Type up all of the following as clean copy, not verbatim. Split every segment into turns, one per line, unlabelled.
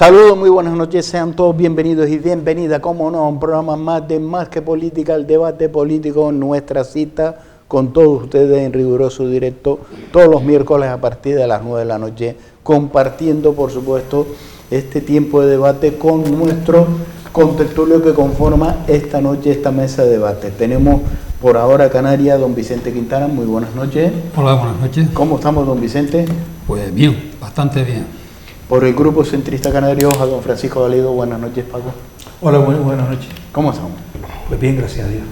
Saludos, muy buenas noches, sean todos bienvenidos y bienvenidas, como no, a un programa más de Más que Política, el debate político, nuestra cita con todos ustedes en riguroso directo, todos los miércoles a partir de las 9 de la noche, compartiendo, por supuesto, este tiempo de debate con nuestro contertulio que conforma esta noche, esta mesa de debate. Tenemos por ahora Canarias, don Vicente Quintana, muy buenas noches.
Hola, buenas noches.
¿Cómo estamos, don Vicente?
Pues bien, bastante bien.
Por el Grupo Centrista Canario, a don Francisco Valido, buenas noches, Paco.
Hola, buenas noches.
¿Cómo estamos?
Pues bien, gracias a Dios.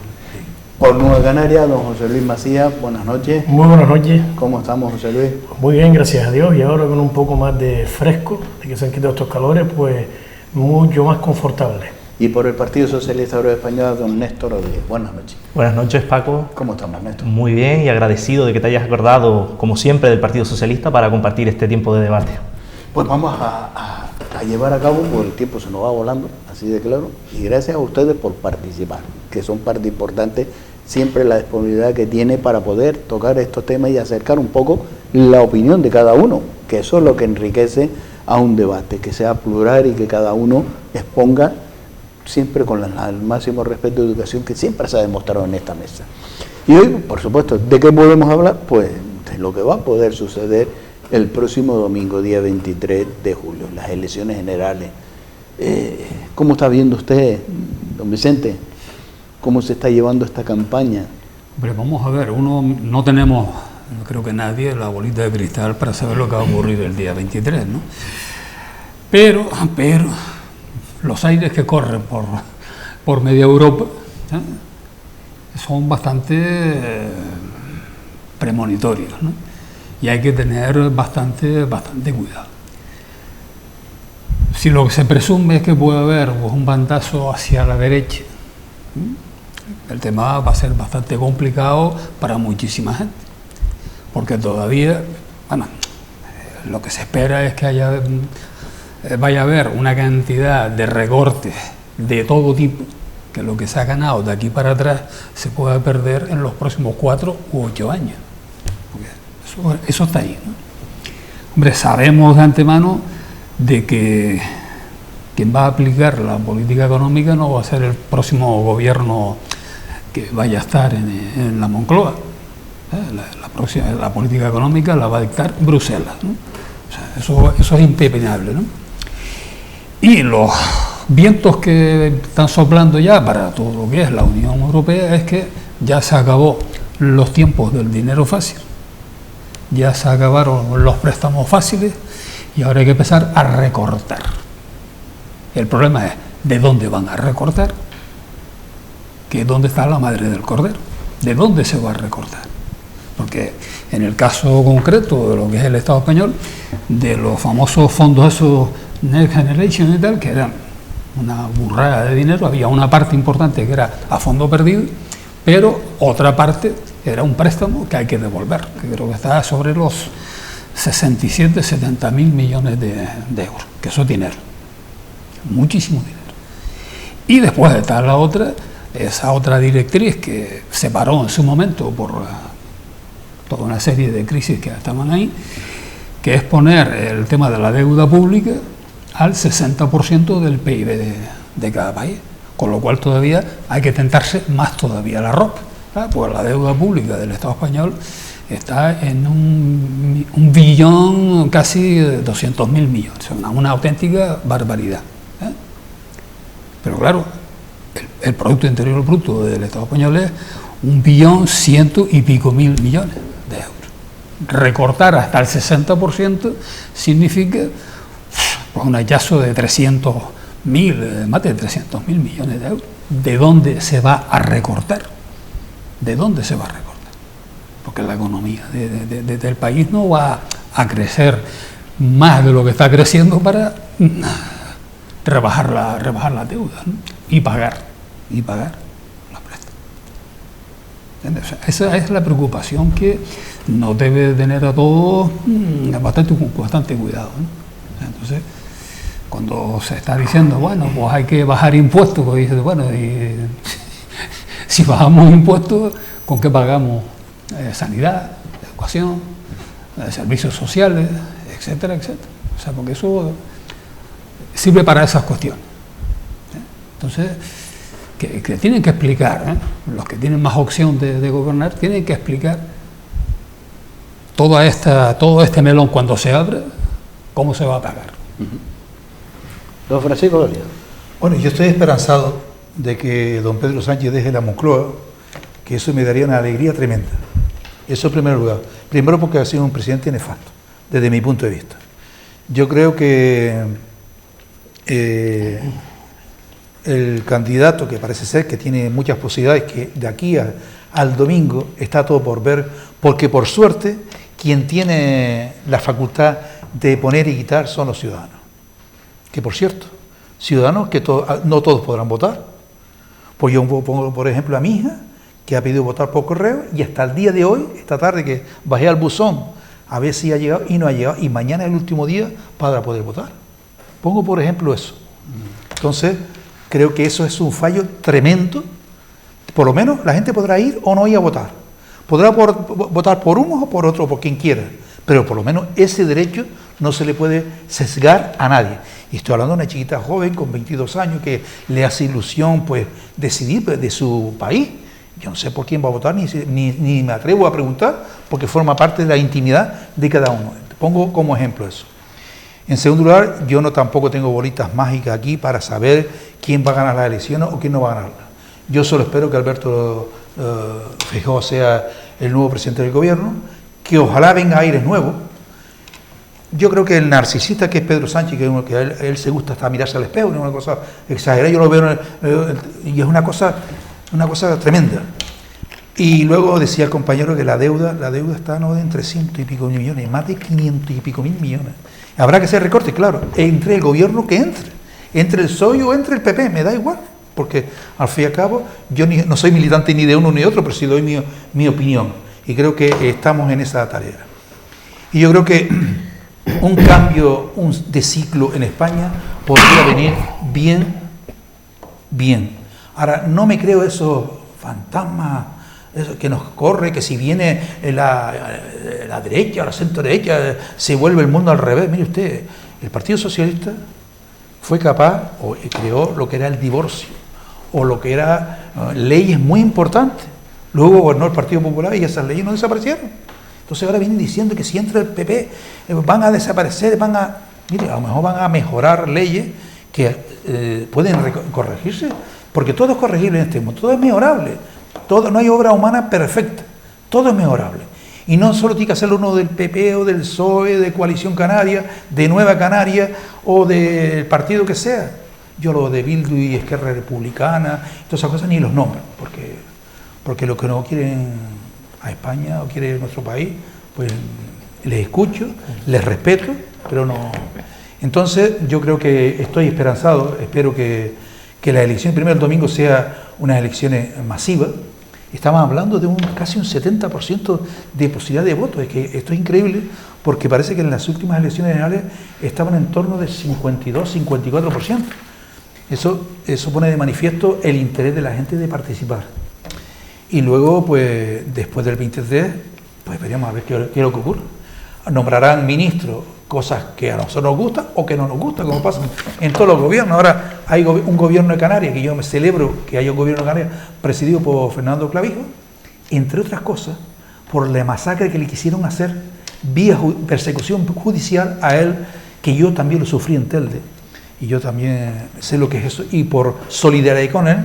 Por Nueva Canarias, don José Luis Macías, buenas noches.
Muy buenas noches.
¿Cómo estamos, José Luis?
Muy bien, gracias a Dios. Y ahora con un poco más de fresco, de que se han quitado estos calores, pues mucho más confortable.
Y por el Partido Socialista Obrero Español, don Néstor Rodríguez, buenas noches.
Buenas noches, Paco.
¿Cómo estamos, Néstor?
Muy bien y agradecido de que te hayas acordado, como siempre, del Partido Socialista para compartir este tiempo de debate.
Pues vamos a llevar a cabo, porque el tiempo se nos va volando, así de claro, y gracias a ustedes por participar, que son parte importante, siempre la disponibilidad que tiene para poder tocar estos temas y acercar un poco la opinión de cada uno, que eso es lo que enriquece a un debate, que sea plural y que cada uno exponga siempre con el máximo respeto y educación que siempre se ha demostrado en esta mesa. Y hoy, por supuesto, ¿de qué podemos hablar? Pues de lo que va a poder suceder el próximo domingo, día 23 de julio, las elecciones generales. ¿Cómo está viendo usted, don Vicente? ¿Cómo se está llevando esta campaña?
Hombre, vamos a ver, no tenemos, no creo que nadie, la bolita de cristal para saber lo que va a ocurrir el día 23, ¿no? Pero los aires que corren por media Europa son bastante premonitorios, ¿no? Y hay que tener bastante cuidado. Si lo que se presume es que puede haber un bandazo hacia la derecha, el tema va a ser bastante complicado para muchísima gente, porque todavía, bueno, lo que se espera es que vaya a haber una cantidad de recortes de todo tipo, que lo que se ha ganado de aquí para atrás se pueda perder en los próximos 4 u 8 años. Eso está ahí, ¿no? Hombre, sabemos de antemano de que quien va a aplicar la política económica no va a ser el próximo gobierno que vaya a estar en la Moncloa. La política económica la va a dictar Bruselas, ¿no? O sea, eso es impepinable, ¿no? Y los vientos que están soplando ya para todo lo que es la Unión Europea es que ya se acabó los tiempos del dinero fácil. Ya se acabaron los préstamos fáciles y ahora hay que empezar a recortar. El problema es, ¿de dónde van a recortar? ¿Que dónde está la madre del cordero? ¿De dónde se va a recortar? Porque en el caso concreto de lo que es el Estado español, de los famosos fondos esos Next Generation y tal, que eran una burrada de dinero, había una parte importante que era a fondo perdido, pero otra parte era un préstamo que hay que devolver, que creo que está sobre los 67, 70 mil millones de euros, que eso es dinero, muchísimo dinero. Y después está esa otra directriz que se paró en su momento por toda una serie de crisis que estaban ahí, que es poner el tema de la deuda pública al 60% del PIB de cada país, con lo cual todavía hay que tentarse más todavía la ropa. Pues la deuda pública del Estado español está en un billón, casi 200.000 millones, una auténtica barbaridad. Pero claro, el Producto Interior Bruto del Estado español es 1.100.000 y pico millones de euros. Recortar hasta el 60% significa pues, un hallazo de 300.000, más de 300.000 millones de euros. ¿De dónde se va a recortar? ¿De dónde se va a recortar? Porque la economía del país no va a crecer más de lo que está creciendo para rebajar la deuda, ¿no? y pagar los préstamos. ¿Entiendes? O sea, esa es la preocupación que nos debe tener a todos bastante cuidado, ¿no? Entonces, cuando se está diciendo, bueno, pues hay que bajar impuestos, pues dices, bueno, y si bajamos impuestos, ¿con qué pagamos sanidad, educación, servicios sociales, etcétera, etcétera? O sea, porque eso sirve para esas cuestiones. Entonces, que tienen que explicar, los que tienen más opción de gobernar, tienen que explicar todo este melón cuando se abre, cómo se va a pagar.
Don Francisco Valido.
Bueno, yo estoy esperanzado de que don Pedro Sánchez deje la Moncloa, que eso me daría una alegría tremenda. Eso en primer lugar. Primero porque ha sido un presidente nefasto, desde mi punto de vista. Yo creo que el candidato, que parece ser que tiene muchas posibilidades, que de aquí al domingo está todo por ver, porque por suerte quien tiene la facultad de poner y quitar son los ciudadanos. Que por cierto, ciudadanos que no todos podrán votar. Pues yo pongo, por ejemplo, a mi hija, que ha pedido votar por correo, y hasta el día de hoy, esta tarde que bajé al buzón a ver si ha llegado y no ha llegado, y mañana es el último día para poder votar. Pongo por ejemplo eso. Entonces, creo que eso es un fallo tremendo. Por lo menos la gente podrá ir o no ir a votar. Podrá votar por uno o por otro, por quien quiera, pero por lo menos ese derecho no se le puede sesgar a nadie. Y estoy hablando de una chiquita joven con 22 años que le hace ilusión pues decidir de su país. Yo no sé por quién va a votar, ni me atrevo a preguntar, porque forma parte de la intimidad de cada uno. Pongo como ejemplo eso. En segundo lugar, yo tampoco tengo bolitas mágicas aquí para saber quién va a ganar las elecciones o quién no va a ganarlas. Yo solo espero que Alberto Feijóo sea el nuevo presidente del gobierno, que ojalá venga aires nuevos. Yo creo que el narcisista que es Pedro Sánchez, que a él se gusta hasta mirarse al espejo, es una cosa exagerada, yo lo veo y es una cosa tremenda. Y luego decía el compañero que la deuda está en 300 y pico millones, más de 500 y pico mil millones. Habrá que hacer recortes, claro, entre el gobierno que entre el PSOE o entre el PP, me da igual, porque al fin y al cabo yo no soy militante ni de uno ni de otro, pero sí doy mi opinión, y creo que estamos en esa tarea. Y yo creo que un cambio de ciclo en España podría venir bien. Ahora, no me creo esos fantasmas que nos corre, que si viene la derecha o la centro derecha se vuelve el mundo al revés. Mire usted, el Partido Socialista fue capaz, o creó lo que era el divorcio, o lo que era leyes muy importantes. Luego gobernó el Partido Popular y esas leyes no desaparecieron. Entonces ahora vienen diciendo que si entra el PP van a desaparecer, mire, a lo mejor van a mejorar leyes que pueden corregirse, porque todo es corregible en este mundo, todo es mejorable. No hay obra humana perfecta, todo es mejorable. Y no solo tiene que hacerlo uno del PP o del PSOE, de Coalición Canaria, de Nueva Canaria o del partido que sea. Yo lo de Bildu y Esquerra Republicana, todas esas cosas ni los nombro, porque los que no quieren a España o quieren nuestro país, pues les escucho, les respeto, pero no. Entonces yo creo que estoy esperanzado, espero que la elección primero el domingo sea unas elecciones masivas. Estamos hablando de casi un 70% de posibilidad de voto. Es que esto es increíble porque parece que en las últimas elecciones generales estaban en torno del 52-54%. Eso pone de manifiesto el interés de la gente de participar. Y luego, pues después del 23, pues veremos a ver qué es lo que ocurre. Nombrarán ministros, cosas que a nosotros nos gustan o que no nos gustan, como pasa en todos los gobiernos. Ahora hay un gobierno de Canarias, que yo me celebro que haya un gobierno de Canarias presidido por Fernando Clavijo, entre otras cosas, por la masacre que le quisieron hacer vía persecución judicial a él, que yo también lo sufrí en Telde, y yo también sé lo que es eso, y por solidaridad con él,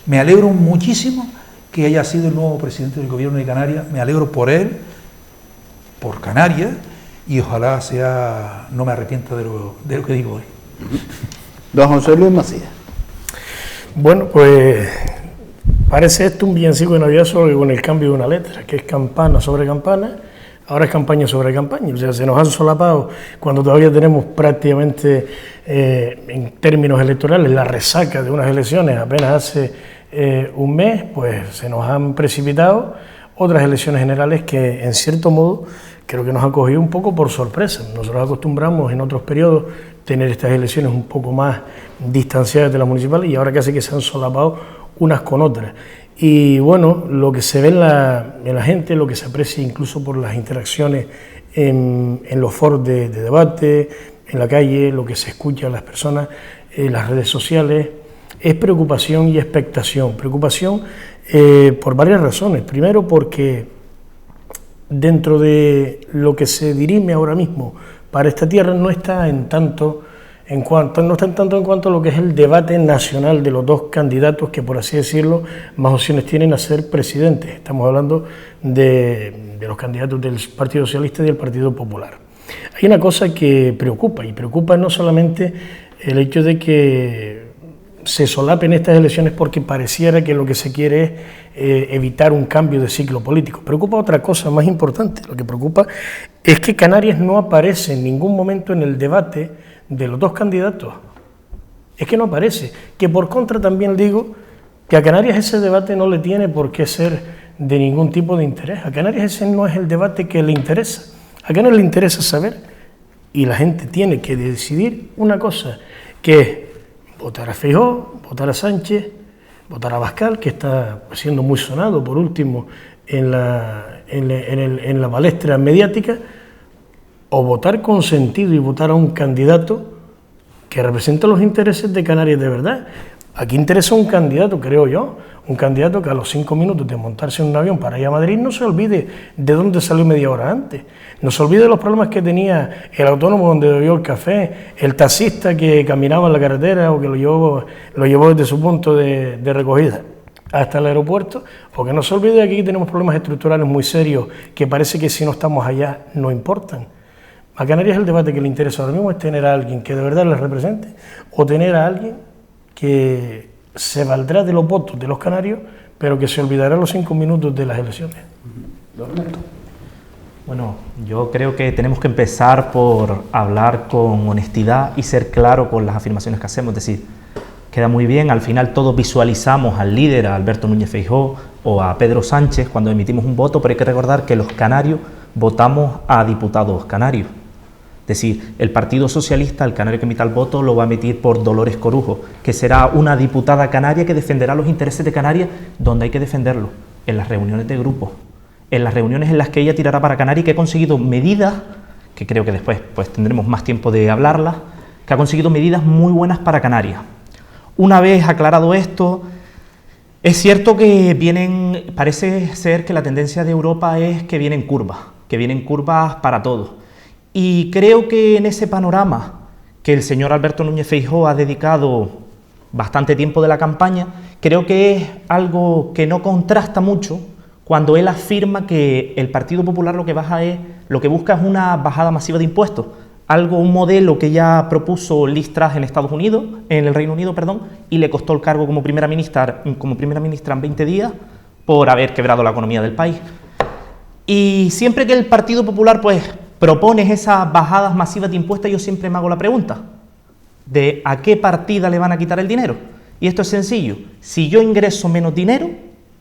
me alegro muchísimo que haya sido el nuevo presidente del gobierno de Canarias, me alegro por él, por Canarias, y ojalá no me arrepienta de lo que digo hoy.
Don José Luis Macías.
Bueno, pues parece esto un villancico de Navidad solo que con el cambio de una letra, que es campana sobre campana, ahora es campaña sobre campaña. O sea, se nos han solapado cuando todavía tenemos prácticamente, en términos electorales, la resaca de unas elecciones apenas hace un mes, pues se nos han precipitado otras elecciones generales que, en cierto modo, creo que nos ha cogido un poco por sorpresa. Nosotros acostumbramos en otros periodos tener estas elecciones un poco más distanciadas de las municipales y ahora casi que se han solapado unas con otras. Y bueno, lo que se ve en la gente, lo que se aprecia incluso por las interacciones en los foros de debate, en la calle, lo que se escucha a las personas, en las redes sociales, es preocupación y expectación. Preocupación por varias razones. Primero, porque dentro de lo que se dirime ahora mismo para esta tierra no está en tanto en cuanto a lo que es el debate nacional de los dos candidatos que, por así decirlo, más opciones tienen a ser presidentes. Estamos hablando de los candidatos del Partido Socialista y del Partido Popular. Hay una cosa que preocupa, y preocupa no solamente el hecho de que se solapen estas elecciones porque pareciera que lo que se quiere es evitar un cambio de ciclo político. Preocupa otra cosa más importante. Lo que preocupa es que Canarias no aparece en ningún momento en el debate de los dos candidatos. Es que no aparece. Que por contra también digo que a Canarias ese debate no le tiene por qué ser de ningún tipo de interés. A Canarias ese no es el debate que le interesa. A Canarias le interesa saber, y la gente tiene que decidir una cosa, que es votar a Feijóo, votar a Sánchez, votar a Abascal, que está siendo muy sonado por último en la palestra mediática, o votar con sentido y votar a un candidato que representa los intereses de Canarias de verdad. Aquí interesa un candidato, creo yo, un candidato que a los 5 minutos de montarse en un avión para ir a Madrid no se olvide de dónde salió media hora antes, no se olvide de los problemas que tenía el autónomo donde bebió el café, el taxista que caminaba en la carretera o que lo llevó desde su punto de recogida hasta el aeropuerto, porque no se olvide que aquí tenemos problemas estructurales muy serios que parece que si no estamos allá no importan. A Canarias el debate que le interesa ahora mismo es tener a alguien que de verdad les represente o tener a alguien que se valdrá de los votos de los canarios, pero que se olvidará los 5 minutos de las elecciones.
Bueno, yo creo que tenemos que empezar por hablar con honestidad y ser claro con las afirmaciones que hacemos. Es decir, queda muy bien, al final todos visualizamos al líder, a Alberto Núñez Feijóo o a Pedro Sánchez cuando emitimos un voto, pero hay que recordar que los canarios votamos a diputados canarios. Es decir, el Partido Socialista, el canario que emita el voto, lo va a emitir por Dolores Corujo, que será una diputada canaria que defenderá los intereses de Canarias donde hay que defenderlos, en las reuniones de grupo, en las reuniones en las que ella tirará para Canarias, que ha conseguido medidas, que creo que después pues tendremos más tiempo de hablarlas, que ha conseguido medidas muy buenas para Canarias. Una vez aclarado esto, es cierto que parece ser que la tendencia de Europa es que vienen curvas para todo. Y creo que en ese panorama que el señor Alberto Núñez Feijóo ha dedicado bastante tiempo de la campaña, creo que es algo que no contrasta mucho cuando él afirma que el Partido Popular lo que busca es una bajada masiva de impuestos, un modelo que ya propuso Liz Truss en en el Reino Unido, y le costó el cargo como primera ministra en 20 días por haber quebrado la economía del país. Y siempre que el Partido Popular propone esas bajadas masivas de impuestos, yo siempre me hago la pregunta de ¿a qué partida le van a quitar el dinero? Y esto es sencillo, si yo ingreso menos dinero,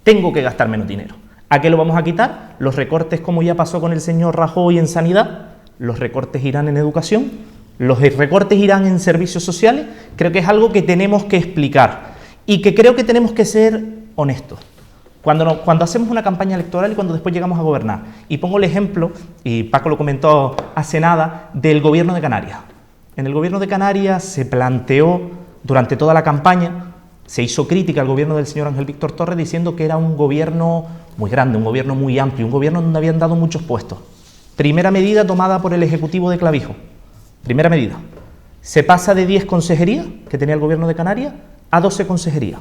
tengo que gastar menos dinero. ¿A qué lo vamos a quitar? Los recortes, como ya pasó con el señor Rajoy en sanidad, los recortes irán en educación, los recortes irán en servicios sociales. Creo que es algo que tenemos que explicar y que creo que tenemos que ser honestos. Cuando hacemos una campaña electoral y cuando después llegamos a gobernar. Y pongo el ejemplo, y Paco lo comentó hace nada, del gobierno de Canarias. En el gobierno de Canarias se planteó durante toda la campaña, se hizo crítica al gobierno del señor Ángel Víctor Torres diciendo que era un gobierno muy grande, un gobierno muy amplio, un gobierno donde habían dado muchos puestos. Primera medida tomada por el Ejecutivo de Clavijo. Primera medida. Se pasa de 10 consejerías que tenía el gobierno de Canarias a 12 consejerías.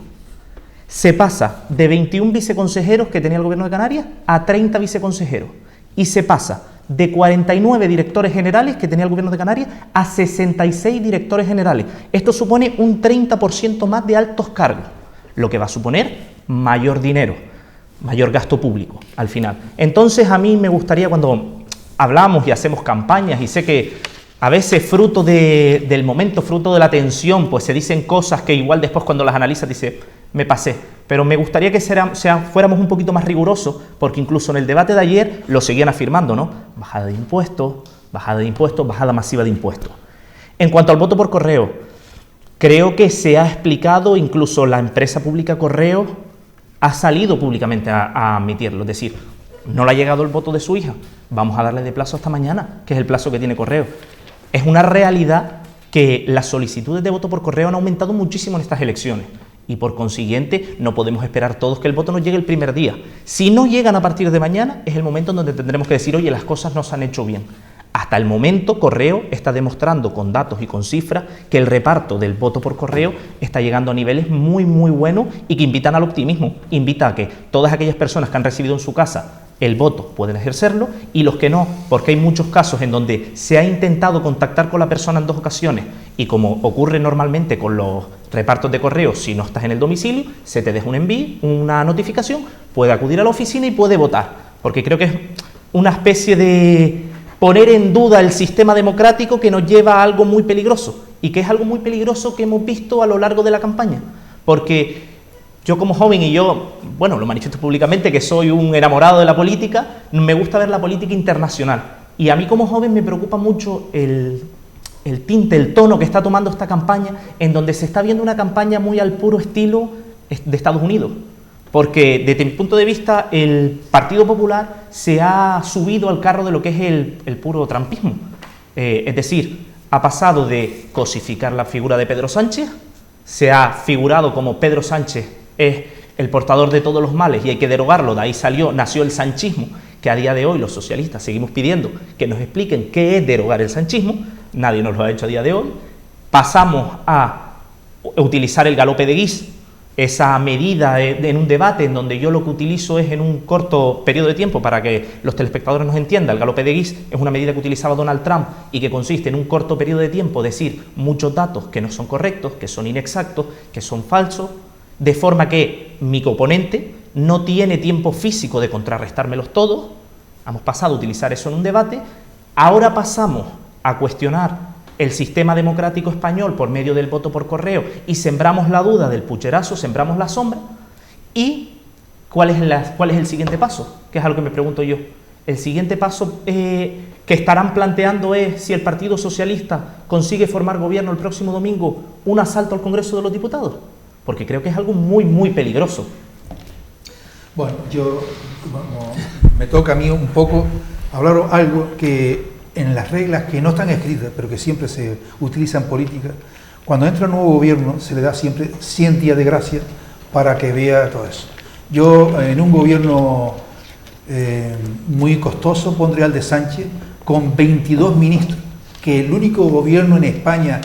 Se pasa de 21 viceconsejeros que tenía el gobierno de Canarias a 30 viceconsejeros. Y se pasa de 49 directores generales que tenía el gobierno de Canarias a 66 directores generales. Esto supone un 30% más de altos cargos, lo que va a suponer mayor dinero, mayor gasto público al final. Entonces a mí me gustaría, cuando hablamos y hacemos campañas, y sé que a veces fruto del momento, fruto de la tensión, pues se dicen cosas que igual después cuando las analizas dices, me pasé, pero me gustaría que fuéramos un poquito más rigurosos, porque incluso en el debate de ayer lo seguían afirmando, ¿no? Bajada de impuestos, bajada masiva de impuestos. En cuanto al voto por correo, creo que se ha explicado, incluso la empresa pública Correo ha salido públicamente a admitirlo, es decir, no le ha llegado el voto de su hija, vamos a darle de plazo hasta mañana, que es el plazo que tiene Correo. Es una realidad que las solicitudes de voto por correo han aumentado muchísimo en estas elecciones y por consiguiente no podemos esperar todos que el voto nos llegue el primer día. Si no llegan a partir de mañana es el momento en donde tendremos que decir, oye, las cosas no se han hecho bien. Hasta el momento Correo está demostrando con datos y con cifras que el reparto del voto por correo está llegando a niveles muy buenos y que invitan al optimismo, invita a que todas aquellas personas que han recibido en su casa el voto pueden ejercerlo y los que no, porque hay muchos casos en donde se ha intentado contactar con la persona en 2 ocasiones y como ocurre normalmente con los repartos de correo, si no estás en el domicilio, se te deja un envío, una notificación, puede acudir a la oficina y puede votar, porque creo que es una especie de poner en duda el sistema democrático que nos lleva a algo muy peligroso y que es algo muy peligroso que hemos visto a lo largo de la campaña, porque yo como joven y yo, bueno, lo manifiesto públicamente que soy un enamorado de la política, me gusta ver la política internacional y a mí como joven me preocupa mucho el tinte, el tono que está tomando esta campaña, en donde se está viendo una campaña muy al puro estilo de Estados Unidos, porque desde mi punto de vista el Partido Popular se ha subido al carro de lo que es el puro trumpismo, es decir, ha pasado de cosificar la figura de Pedro Sánchez, se ha figurado como Pedro Sánchez es el portador de todos los males y hay que derogarlo, de ahí nació el sanchismo, que a día de hoy los socialistas seguimos pidiendo que nos expliquen qué es derogar el sanchismo, nadie nos lo ha hecho a día de hoy, pasamos a utilizar el galope de guis, esa medida en un debate en donde yo lo que utilizo es en un corto periodo de tiempo para que los telespectadores nos entiendan, el galope de guis es una medida que utilizaba Donald Trump y que consiste en un corto periodo de tiempo decir muchos datos que no son correctos, que son inexactos, que son falsos, de forma que mi oponente no tiene tiempo físico de contrarrestármelos todos. Hemos pasado a utilizar eso en un debate, ahora pasamos a cuestionar el sistema democrático español por medio del voto por correo y sembramos la duda del pucherazo, sembramos la sombra. ¿Y cuál es el siguiente paso? Que es algo que me pregunto yo. El siguiente paso que estarán planteando es, si el Partido Socialista consigue formar gobierno el próximo domingo, un asalto al Congreso de los Diputados, porque creo que es algo muy peligroso.
Bueno, me toca a mí un poco hablar algo que en las reglas que no están escritas, pero que siempre se utilizan en política, cuando entra un nuevo gobierno se le da siempre 100 días de gracia para que vea todo eso. Yo en un gobierno muy costoso pondré al de Sánchez con 22 ministros, que el único gobierno en España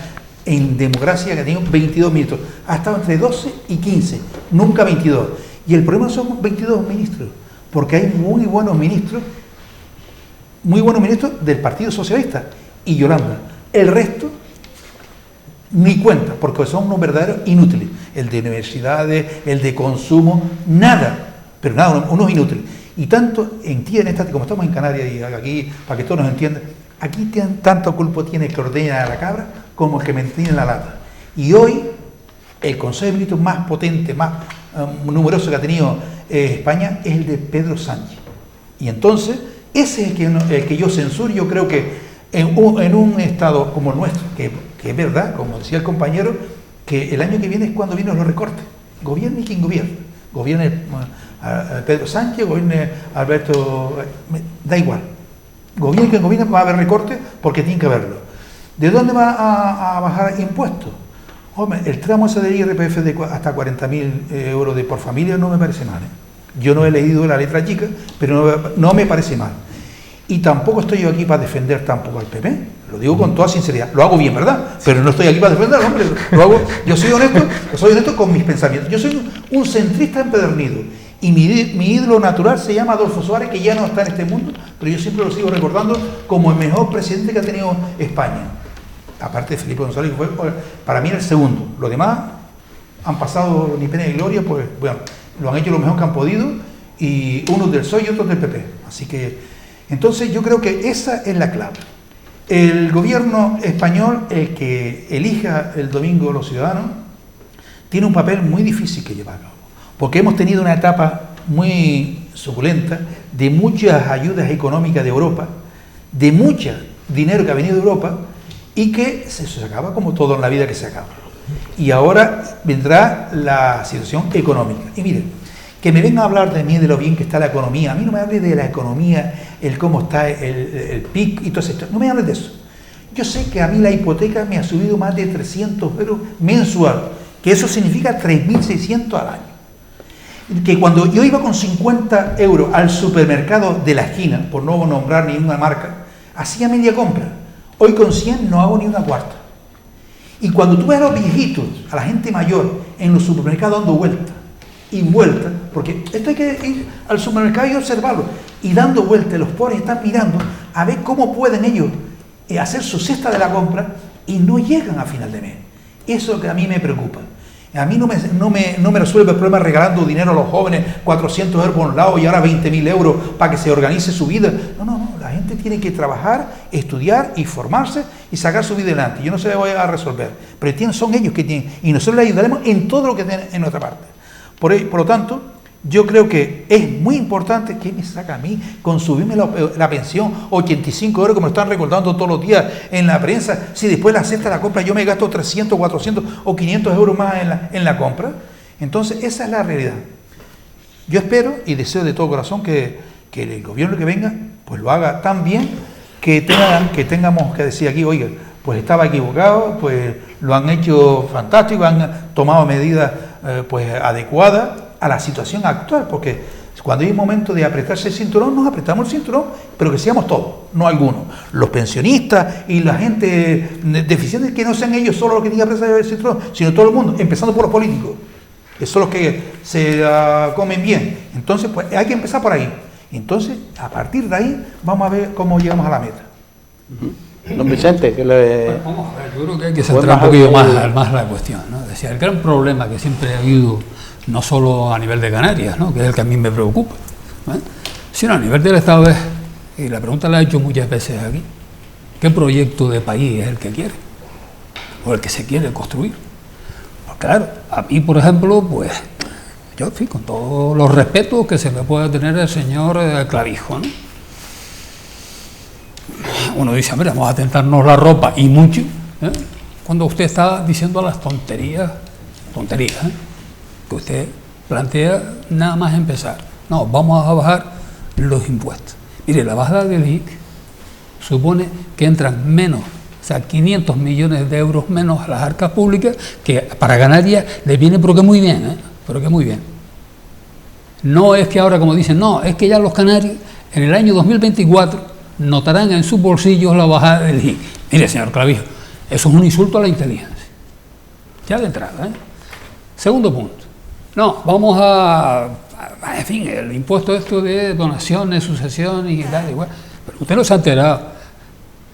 en democracia que ha tenido 22 ministros, ha estado entre 12 y 15, nunca 22. Y el problema son 22 ministros, porque hay muy buenos ministros del Partido Socialista y Yolanda. El resto, ni cuenta, porque son unos verdaderos inútiles. El de universidades, el de consumo, nada, pero nada, unos inútiles. Y tanto entienden, como estamos en Canarias y aquí, para que todos nos entiendan, aquí tanto culpa tiene el que ordena a la cabra como el que mantiene la lata. Y hoy, el Consejo de Ministros más potente, más numeroso que ha tenido España es el de Pedro Sánchez. Y entonces, ese es el que yo censuro. Yo creo que en un estado como el nuestro, que es verdad, como decía el compañero, que el año que viene es cuando vienen los recortes. Gobierne quien gobierne. Gobierne Pedro Sánchez, gobierne Alberto, da igual. Gobierne quien gobierne, va a haber recortes porque tiene que haberlo. ¿De dónde va a bajar impuestos? Hombre, el tramo ese del IRPF de hasta 40.000 euros por familia no me parece mal, ¿eh? Yo no he leído la letra chica, pero no me parece mal. Y tampoco estoy yo aquí para defender tampoco al PP, lo digo con toda sinceridad. Lo hago bien, ¿verdad? Pero no estoy aquí para defenderlo, hombre. Lo hago, yo soy honesto con mis pensamientos. Yo soy un centrista empedernido. Y mi ídolo natural se llama Adolfo Suárez, que ya no está en este mundo, pero yo siempre lo sigo recordando como el mejor presidente que ha tenido España. Aparte de Felipe González, que fue para mí el segundo. Los demás han pasado ni pena ni gloria, pues bueno, lo han hecho lo mejor que han podido, y unos del PSOE y otros del PP. Así que, entonces yo creo que esa es la clave. El gobierno español, el que elija el domingo los ciudadanos, tiene un papel muy difícil que llevar a cabo, porque hemos tenido una etapa muy suculenta de muchas ayudas económicas de Europa, de mucho dinero que ha venido de Europa, y que se acaba como todo en la vida que se acaba. Y ahora vendrá la situación económica. Y miren, que me vengan a hablar de mí, de lo bien que está la economía. A mí no me hable de la economía, el cómo está el PIB y todo esto. No me hables de eso. Yo sé que a mí la hipoteca me ha subido más de 300 euros mensual, que eso significa 3.600 al año. Que cuando yo iba con 50 euros al supermercado de la esquina, por no nombrar ninguna marca, hacía media compra. Hoy con 100 no hago ni una cuarta. Y cuando tú ves a los viejitos, a la gente mayor, en los supermercados dando vueltas y vueltas, porque esto hay que ir al supermercado y observarlo, y dando vueltas, los pobres están mirando a ver cómo pueden ellos hacer su cesta de la compra y no llegan a final de mes. Eso es lo que a mí me preocupa. A mí no me resuelve el problema regalando dinero a los jóvenes, 400 euros por un lado y ahora 20.000 euros para que se organice su vida. No, la gente tiene que trabajar, estudiar y formarse y sacar su vida adelante. Yo no se lo voy a resolver, pero son ellos que tienen, y nosotros les ayudaremos en todo lo que tienen en nuestra parte. Por lo tanto, yo creo que es muy importante. ¿Qué me saca a mí con subirme la pensión 85 euros, como me están recordando todos los días en la prensa? Si después la cesta de la compra yo me gasto 300, 400 o 500 euros más en la compra. Entonces esa es la realidad. Yo espero y deseo de todo corazón que el gobierno que venga pues lo haga tan bien que tengamos que decir aquí, oiga, pues estaba equivocado, pues lo han hecho fantástico, han tomado medidas pues adecuadas a la situación actual, porque cuando hay momento de apretarse el cinturón, nos apretamos el cinturón, pero que seamos todos, no algunos. Los pensionistas y la gente deficiente, que no sean ellos solo los que tienen que apretar el cinturón, sino todo el mundo, empezando por los políticos, que son los que se comen bien. Entonces, pues hay que empezar por ahí. Entonces, a partir de ahí, vamos a ver cómo llegamos a la meta.
Don Vicente, que le...
Bueno, vamos a ver, yo creo que hay que centrar un poquito más la cuestión, ¿no? Es decir, el gran problema que siempre ha habido, no solo a nivel de Canarias, ¿no?, que es el que a mí me preocupa, ¿eh?, sino a nivel del Estado es, y la pregunta la he hecho muchas veces aquí, ¿qué proyecto de país es el que quiere? O el que se quiere construir. Pues claro, a mí, por ejemplo, pues, yo, en fin, con todos los respetos que se le pueda tener al señor Clavijo, ¿no?, uno dice, mira, vamos a tentarnos la ropa y mucho, ¿eh?, cuando usted está diciendo las tonterías, ¿eh?, que usted plantea nada más empezar. No, vamos a bajar los impuestos. Mire, la bajada del IC supone que entran menos, o sea, 500 millones de euros menos a las arcas públicas, que para Canarias le viene pero que muy bien, ¿eh?, pero que muy bien. No es que ahora, como dicen, no, es que ya los canarios en el año 2024 notarán en sus bolsillos la bajada del IC. Mire, señor Clavijo, eso es un insulto a la inteligencia. Ya de entrada, ¿eh? Segundo punto. No, vamos en fin, el impuesto esto de donaciones, sucesiones y tal, igual. Pero usted no se ha enterado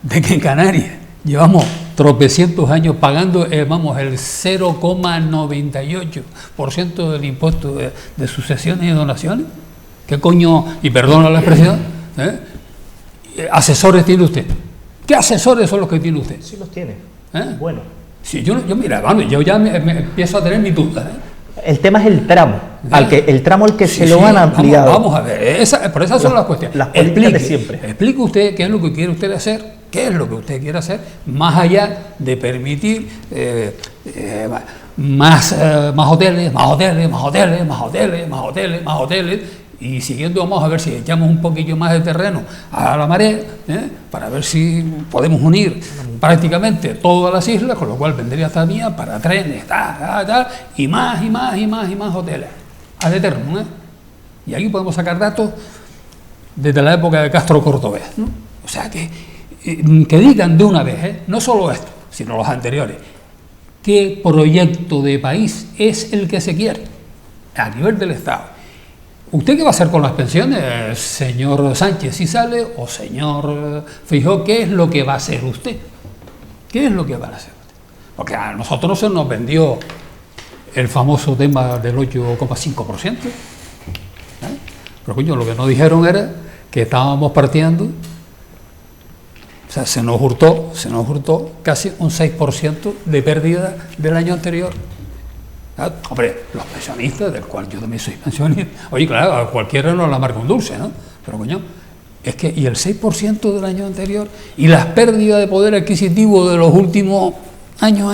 de que en Canarias llevamos tropecientos años pagando, el 0,98% del impuesto de sucesiones y donaciones. ¿Qué coño, y perdona la expresión, asesores tiene usted? ¿Qué asesores son los que tiene usted?
Sí los tiene.
Bueno. Sí, yo mira, bueno, yo ya me empiezo a tener mis dudas,
El tema es el tramo, al que
sí,
se lo han ampliado.
Vamos a ver, por esas son las cuestiones.
Las políticas de siempre.
Explique usted qué es lo que quiere usted hacer, más allá de permitir más hoteles, y siguiendo vamos a ver si echamos un poquillo más de terreno a la marea, para ver si podemos unir prácticamente todas las islas, con lo cual vendría también para trenes, y más hoteles, ad eternum, y aquí podemos sacar datos desde la época de Castro Cordobés, ¿no? O sea que digan de una vez, no solo esto, sino los anteriores, qué proyecto de país es el que se quiere a nivel del Estado. ¿Usted qué va a hacer con las pensiones, señor Sánchez, si sale, o señor Feijóo? ¿Qué es lo que va a hacer usted? ¿Qué es lo que van a hacer usted? Porque a nosotros se nos vendió el famoso tema del 8,5%, pero coño, lo que nos dijeron era que estábamos partiendo, o sea, se nos hurtó casi un 6% de pérdida del año anterior. Hombre, los pensionistas, del cual yo también soy pensionista, oye, claro, a cualquiera no la marca un dulce, ¿no? Pero coño, es que, y el 6% del año anterior, y las pérdidas de poder adquisitivo de los últimos años,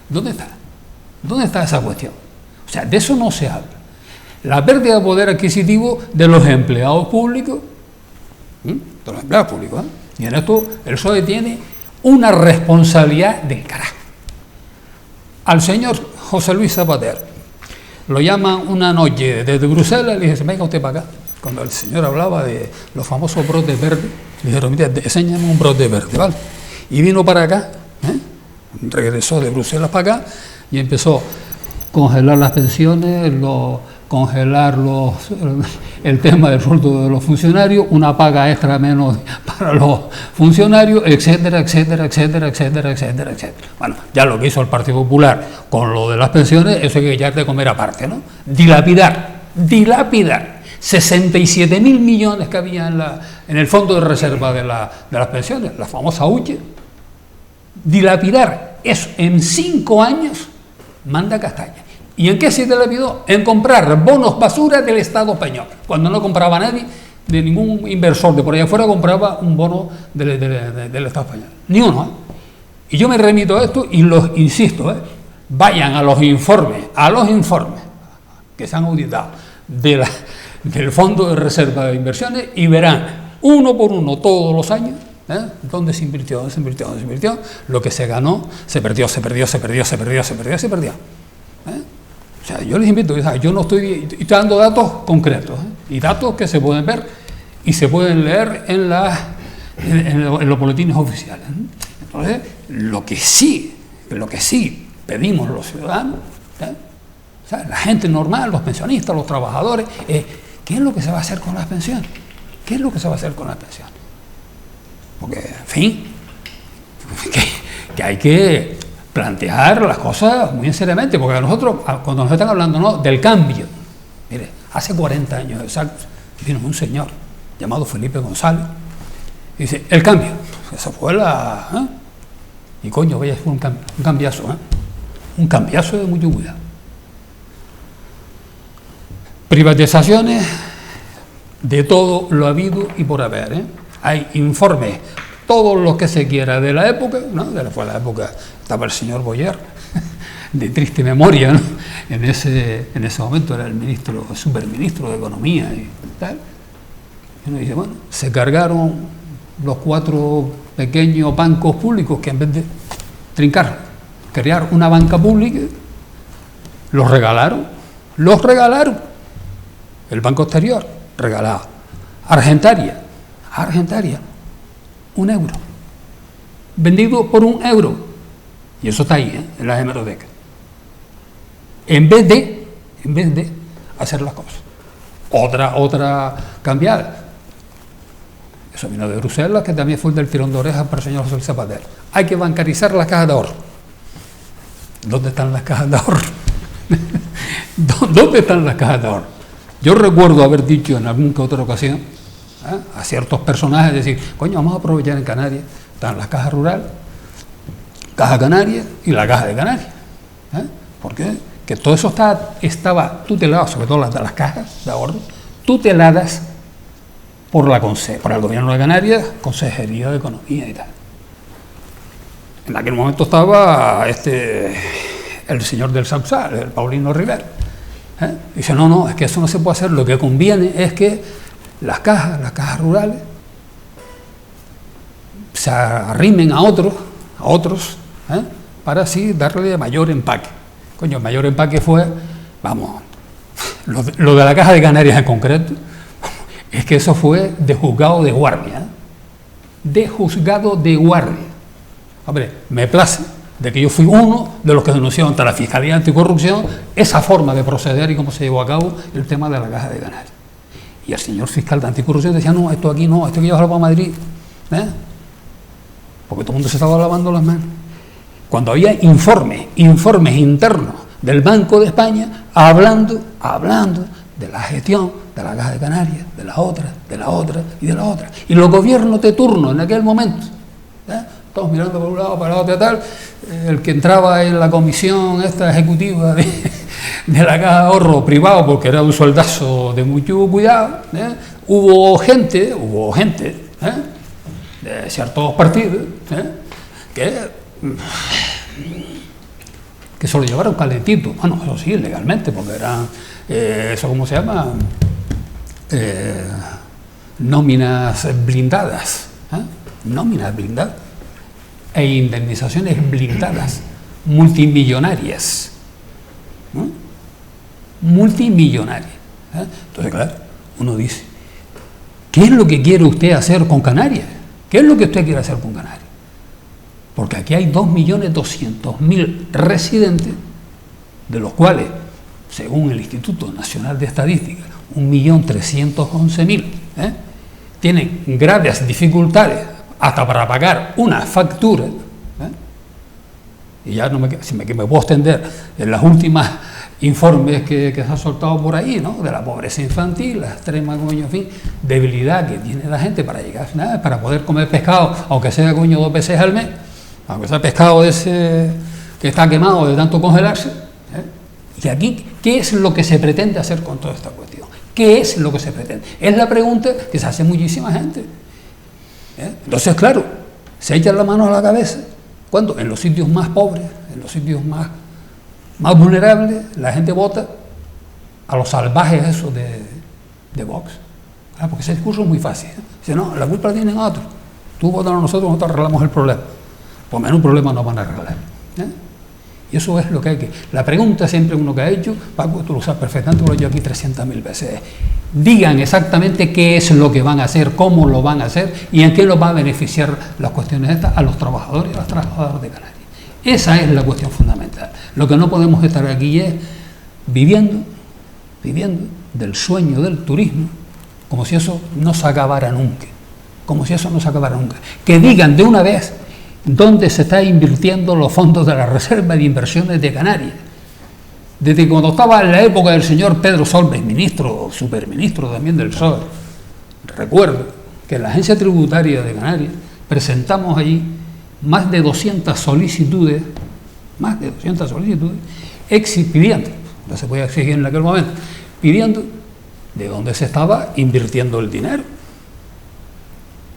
¿dónde está? ¿Dónde está esa cuestión? O sea, de eso no se habla. La pérdida de poder adquisitivo de los empleados públicos, y en esto el PSOE tiene una responsabilidad del carajo. Al señor José Luis Zapatero lo llaman una noche desde Bruselas y le dicen, venga usted para acá. Cuando el señor hablaba de los famosos brotes verdes, le dijeron, mira, enséñame un brote verde, ¿vale? Y vino para acá, regresó de Bruselas para acá y empezó a congelar las pensiones, congelar el tema del sueldo de los funcionarios, una paga extra menos para los funcionarios, etcétera, etcétera, etcétera, etcétera, etcétera, etcétera. Bueno, ya lo que hizo el Partido Popular con lo de las pensiones, eso hay que echar de comer aparte, ¿no? Dilapidar. 67.000 millones que había en el fondo de reserva de las pensiones, la famosa UCHE. Dilapidar eso en 5 años, manda castaña. ¿Y en qué se dilapidó? En comprar bonos basura del Estado español. Cuando no compraba nadie, de ningún inversor de por allá afuera compraba un bono del Estado español. Ni uno, ¿eh? Y yo me remito a esto y los insisto, vayan a los informes que se han auditado del Fondo de Reserva de Inversiones y verán uno por uno todos los años dónde se invirtió, lo que se ganó, se perdió. O sea, yo les invito, yo no estoy dando datos concretos, y datos que se pueden ver y se pueden leer en los boletines oficiales. Entonces, lo que sí pedimos los ciudadanos, o sea, la gente normal, los pensionistas, los trabajadores, ¿qué es lo que se va a hacer con las pensiones? ¿Qué es lo que se va a hacer con las pensiones? Porque, en fin, que hay que plantear las cosas muy seriamente, porque a nosotros, cuando nos están hablando del cambio, mire, hace 40 años exactos, vino un señor llamado Felipe González, y dice, el cambio, esa fue y coño, vaya, fue un cambiazo, un cambiazo de mucho cuidado. Privatizaciones de todo lo habido y por haber, Hay informes, todos los que se quiera de la época, ¿no? Fue la época, estaba el señor Boyer, de triste memoria, ¿no? En ese momento era el superministro de Economía y tal. Y uno dice, bueno, se cargaron los 4 pequeños bancos públicos que en vez de crear una banca pública, los regalaron. El Banco Exterior, regalado. Argentaria, 1 euro. Vendido por 1 euro. Y eso está ahí, en las hemerotecas. En vez de hacer las cosas. Otra cambiada. Eso vino de Bruselas, que también fue del tirón de orejas para el señor José Zapatero. Hay que bancarizar las cajas de ahorro. ¿Dónde están las cajas de ahorro? ¿Dónde están las cajas de ahorro? Yo recuerdo haber dicho en alguna que otra ocasión a ciertos personajes, decir, coño, vamos a aprovechar en Canarias, están las cajas rurales, Caja Canaria y la Caja de Canarias. Porque que todo eso estaba tutelado, sobre todo las cajas de ahorro, tuteladas por el gobierno de Canarias, Consejería de Economía y tal. En aquel momento estaba el señor del Sausal, el Paulino Rivera. Dice, no, es que eso no se puede hacer, lo que conviene es que las cajas rurales se arrimen a otros, para así darle mayor empaque. Coño, el mayor empaque fue, lo de la Caja de Canarias en concreto, es que eso fue de juzgado de guardia. Hombre, me place de que yo fui uno de los que denunció ante la Fiscalía Anticorrupción esa forma de proceder y cómo se llevó a cabo el tema de la Caja de Canarias. Y el señor fiscal de Anticorrupción decía, no, esto aquí no, esto hay que llevarlo para Madrid. Porque todo el mundo se estaba lavando las manos. Cuando había informes internos del Banco de España hablando de la gestión de la Caja de Canarias, de la otra. Y los gobiernos de turno en aquel momento, todos mirando por un lado, para el otro, tal, el que entraba en la comisión ejecutiva de la Caja de Ahorro privado, porque era un sueldazo de mucho cuidado, hubo gente de ciertos partidos que se lo llevaron calentito, bueno, eso sí, legalmente, porque eran, eso cómo se llama, nóminas blindadas, e indemnizaciones blindadas, multimillonarias. ¿No? Multimillonarias. ¿Eh? Entonces, claro, uno dice, ¿qué es lo que quiere usted hacer con Canarias? ¿Qué es lo que usted quiere hacer con Canarias? Porque aquí hay 2.200.000 residentes, de los cuales, según el Instituto Nacional de Estadística, 1.311.000 tienen graves dificultades hasta para pagar una factura. Y ya no si me puedo extender en las últimas informes que se han soltado por ahí, ¿no? De la pobreza infantil, la extrema, coño, en fin, debilidad que tiene la gente para llegar a final, para poder comer pescado, aunque sea, coño, 2 veces al mes, aunque sea pescado ese que está quemado de tanto congelarse. Y aquí, ¿qué es lo que se pretende hacer con toda esta cuestión? ¿Qué es lo que se pretende? Es la pregunta que se hace muchísima gente. Entonces, claro, se echan la mano a la cabeza cuando en los sitios más pobres, en los sitios más vulnerables, la gente vota a los salvajes esos de Vox. Claro, porque ese discurso es muy fácil. Dice, no, la culpa la tienen otros. Tú votas a nosotros, nosotros arreglamos el problema. Por menos un problema no van a arreglar. Y eso es lo que hay que... La pregunta siempre uno que ha hecho, Paco, tú lo sabes perfectamente, lo he hecho aquí 300.000 veces. Digan exactamente qué es lo que van a hacer, cómo lo van a hacer y en qué los va a beneficiar las cuestiones estas a los trabajadores y a las trabajadoras de Canarias. Esa es la cuestión fundamental. Lo que no podemos estar aquí es viviendo del sueño del turismo como si eso no se acabara nunca. Como si eso no se acabara nunca. Que digan de una vez dónde se está invirtiendo los fondos de la Reserva de Inversiones de Canarias. Desde cuando estaba en la época del señor Pedro Solbes, ministro, superministro también del PSOE, recuerdo que en la Agencia Tributaria de Canarias presentamos allí más de 200 solicitudes, pidiendo, no se podía exigir en aquel momento, pidiendo de dónde se estaba invirtiendo el dinero.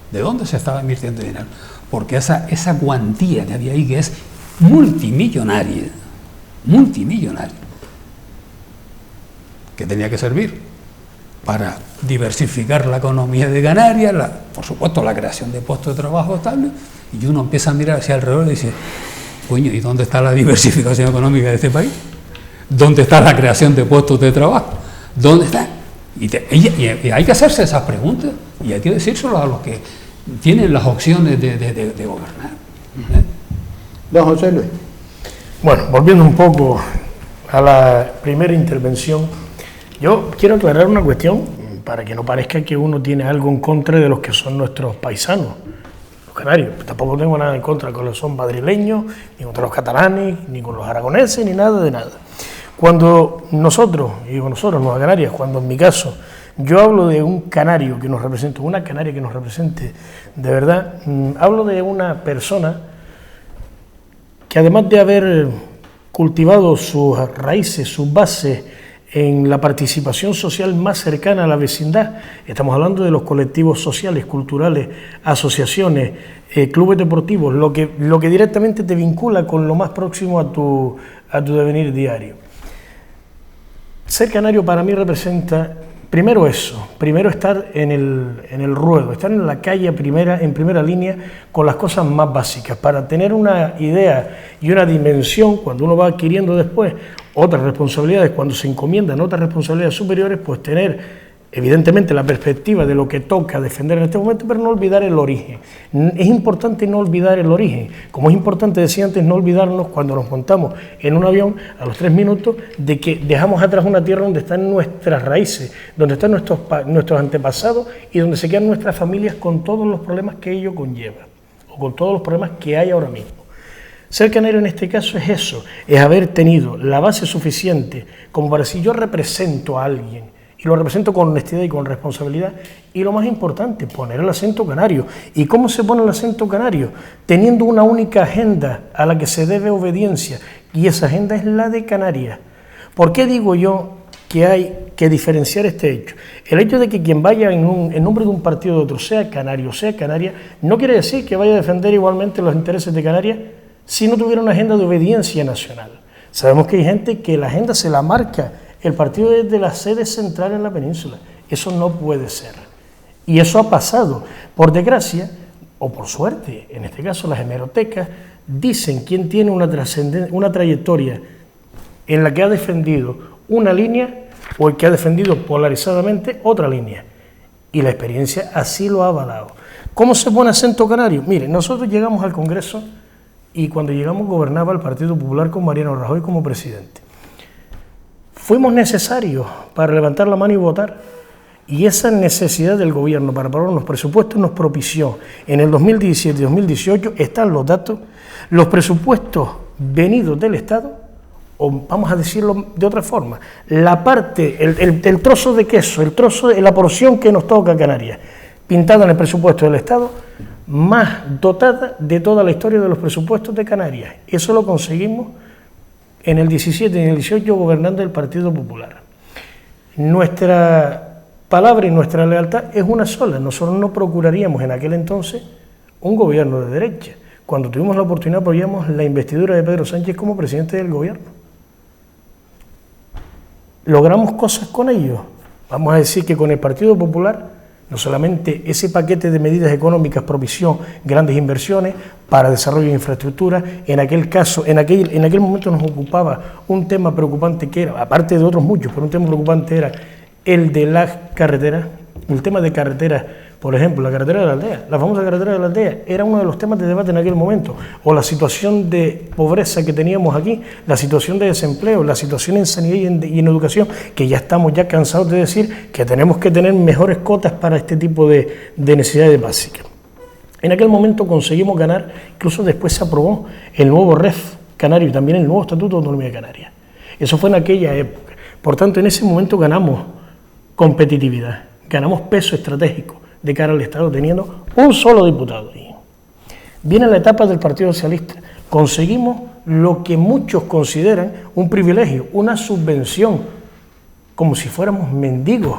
¿De dónde se estaba invirtiendo el dinero? Porque esa cuantía que había ahí, que es multimillonaria, que tenía que servir para diversificar la economía de Canarias, por supuesto la creación de puestos de trabajo estables, y uno empieza a mirar hacia alrededor y dice, coño, ¿y dónde está la diversificación económica de este país? ¿Dónde está la creación de puestos de trabajo? ¿Dónde está? Y hay que hacerse esas preguntas y hay que decírselo a los que tienen las opciones de gobernar.
Don José Luis.
Bueno, volviendo un poco a la primera intervención, yo quiero aclarar una cuestión para que no parezca que uno tiene algo en contra de los que son nuestros paisanos, los canarios. Tampoco tengo nada en contra con los que son madrileños, ni contra los catalanes, ni con los aragoneses, ni nada de nada. Cuando nosotros, y digo nosotros, Nueva Canarias, cuando en mi caso yo hablo de un canario que nos represente, una canaria que nos represente, de verdad, hablo de una persona que además de haber cultivado sus raíces, sus bases en la participación social más cercana a la vecindad, estamos hablando de los colectivos sociales, culturales, asociaciones, clubes deportivos, lo que directamente te vincula con lo más próximo a tu devenir diario. Ser canario para mí representa, primero eso, primero estar en el ruedo, estar en la calle en primera línea con las cosas más básicas, para tener una idea y una dimensión cuando uno va adquiriendo después otras responsabilidades, cuando se encomiendan otras responsabilidades superiores, pues tener evidentemente la perspectiva de lo que toca defender en este momento, pero no olvidar el origen. Es importante no olvidar el origen, como es importante, decía antes, no olvidarnos cuando nos montamos en un avión a los 3 minutos de que dejamos atrás una tierra donde están nuestras raíces, donde están nuestros antepasados y donde se quedan nuestras familias con todos los problemas que ello conlleva, o con todos los problemas que hay ahora mismo. Ser canario en este caso es eso, es haber tenido la base suficiente como para si yo represento a alguien, y lo represento con honestidad y con responsabilidad, y lo más importante, poner el acento canario. ¿Y cómo se pone el acento canario? Teniendo una única agenda a la que se debe obediencia, y esa agenda es la de Canarias. ¿Por qué digo yo que hay que diferenciar este hecho? El hecho de que quien vaya en nombre de un partido de otro, sea canario o sea canaria, no quiere decir que vaya a defender igualmente los intereses de Canarias si no tuviera una agenda de obediencia nacional. Sabemos que hay gente que la agenda se la marca el partido desde la sede central en la península. Eso no puede ser. Y eso ha pasado. Por desgracia, o por suerte, en este caso las hemerotecas, dicen quién tiene una trayectoria en la que ha defendido una línea o el que ha defendido polarizadamente otra línea. Y la experiencia así lo ha avalado. ¿Cómo se pone acento canario? Mire, nosotros llegamos al Congreso y cuando llegamos gobernaba el Partido Popular con Mariano Rajoy como presidente. Fuimos necesarios para levantar la mano y votar. Y esa necesidad del gobierno para aprobar los presupuestos nos propició. En el 2017 y 2018 están los datos, los presupuestos venidos del Estado, o vamos a decirlo de otra forma, la parte, el trozo de queso, el trozo de la porción que nos toca a Canarias, pintada en el presupuesto del Estado, más dotada de toda la historia de los presupuestos de Canarias. Eso lo conseguimos en el 17 y en el 18 gobernando el Partido Popular. Nuestra palabra y nuestra lealtad es una sola. Nosotros no procuraríamos en aquel entonces un gobierno de derecha. Cuando tuvimos la oportunidad apoyamos la investidura de Pedro Sánchez como presidente del gobierno. Logramos cosas con ellos. Vamos a decir que con el Partido Popular, no solamente ese paquete de medidas económicas propició grandes inversiones para desarrollo de infraestructura, en aquel momento nos ocupaba un tema preocupante que era, aparte de otros muchos, pero un tema preocupante era el de las carreteras, el tema de carreteras, por ejemplo, la carretera de la aldea, la famosa carretera de la aldea, era uno de los temas de debate en aquel momento, o la situación de pobreza que teníamos aquí, la situación de desempleo, la situación en sanidad y en educación, que ya estamos ya cansados de decir que tenemos que tener mejores cotas para este tipo de necesidades básicas. En aquel momento conseguimos ganar, incluso después se aprobó el nuevo REF canario y también el nuevo Estatuto de Autonomía de Canarias. Eso fue en aquella época. Por tanto, en ese momento ganamos competitividad, ganamos peso estratégico de cara al Estado, teniendo un solo diputado ahí. Viene la etapa del Partido Socialista, conseguimos lo que muchos consideran un privilegio, una subvención, como si fuéramos mendigos.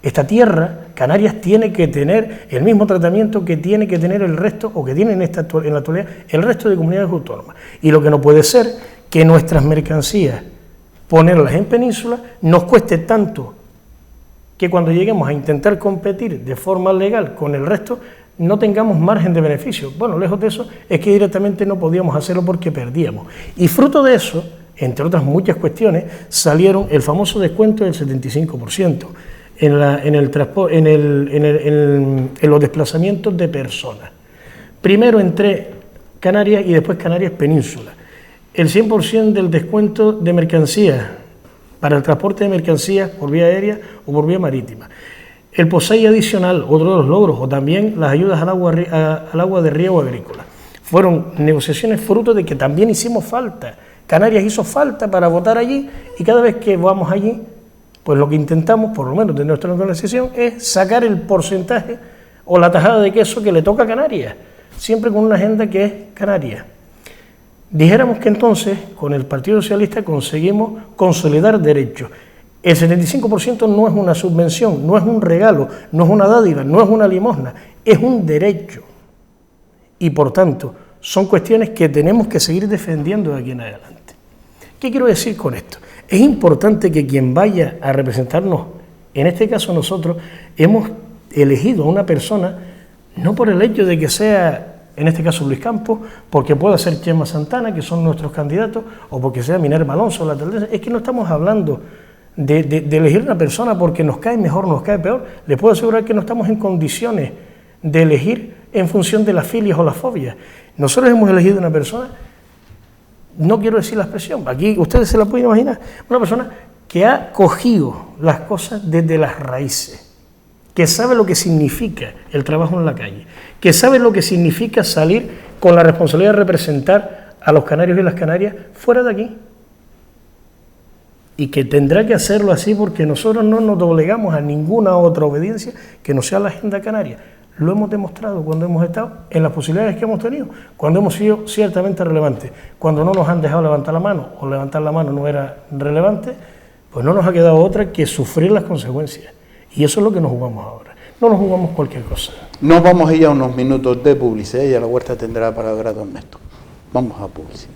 Esta tierra, Canarias, tiene que tener el mismo tratamiento que tiene que tener el resto, o que tiene en la actualidad, el resto de comunidades autónomas. Y lo que no puede ser que nuestras mercancías, ponerlas en península, nos cueste tanto que cuando lleguemos a intentar competir de forma legal con el resto, no tengamos margen de beneficio. Bueno, lejos de eso, es que directamente no podíamos hacerlo porque perdíamos. Y fruto de eso, entre otras muchas cuestiones, salieron el famoso descuento del 75% en los desplazamientos de personas. Primero entre Canarias y después Canarias Península. El 100% del descuento de mercancías para el transporte de mercancías por vía aérea o por vía marítima. El POSEI adicional, otro de los logros, o también las ayudas al agua de riego agrícola. Fueron negociaciones fruto de que también hicimos falta. Canarias hizo falta para votar allí y cada vez que vamos allí, pues lo que intentamos, por lo menos de nuestra organización, es sacar el porcentaje o la tajada de queso que le toca a Canarias, siempre con una agenda que es Canarias. Dijéramos que entonces, con el Partido Socialista conseguimos consolidar derechos. El 75% no es una subvención, no es un regalo, no es una dádiva, no es una limosna, es un derecho. Y por tanto, son cuestiones que tenemos que seguir defendiendo de aquí en adelante. ¿Qué quiero decir con esto? Es importante que quien vaya a representarnos, en este caso nosotros, hemos elegido a una persona, no por el hecho de que sea, en este caso Luis Campos, porque pueda ser Chema Santana, que son nuestros candidatos, o porque sea Minerva Alonso, la tendencia. Es que no estamos hablando de elegir una persona porque nos cae mejor, nos cae peor. Les puedo asegurar que no estamos en condiciones de elegir en función de las filias o las fobias. Nosotros hemos elegido una persona, no quiero decir la expresión, aquí ustedes se la pueden imaginar, una persona que ha cogido las cosas desde las raíces, que sabe lo que significa el trabajo en la calle, que sabe lo que significa salir con la responsabilidad de representar a los canarios y las canarias fuera de aquí. Y que tendrá que hacerlo así porque nosotros no nos doblegamos a ninguna otra obediencia que no sea la agenda canaria. Lo hemos demostrado cuando hemos estado en las posibilidades que hemos tenido, cuando hemos sido ciertamente relevantes. Cuando no nos han dejado levantar la mano o levantar la mano no era relevante, pues no nos ha quedado otra que sufrir las consecuencias. Y eso es lo que nos jugamos ahora. No nos jugamos cualquier cosa.
Nos vamos a ir a unos minutos de publicidad y a la huerta tendrá palabra don Néstor. Vamos a publicidad.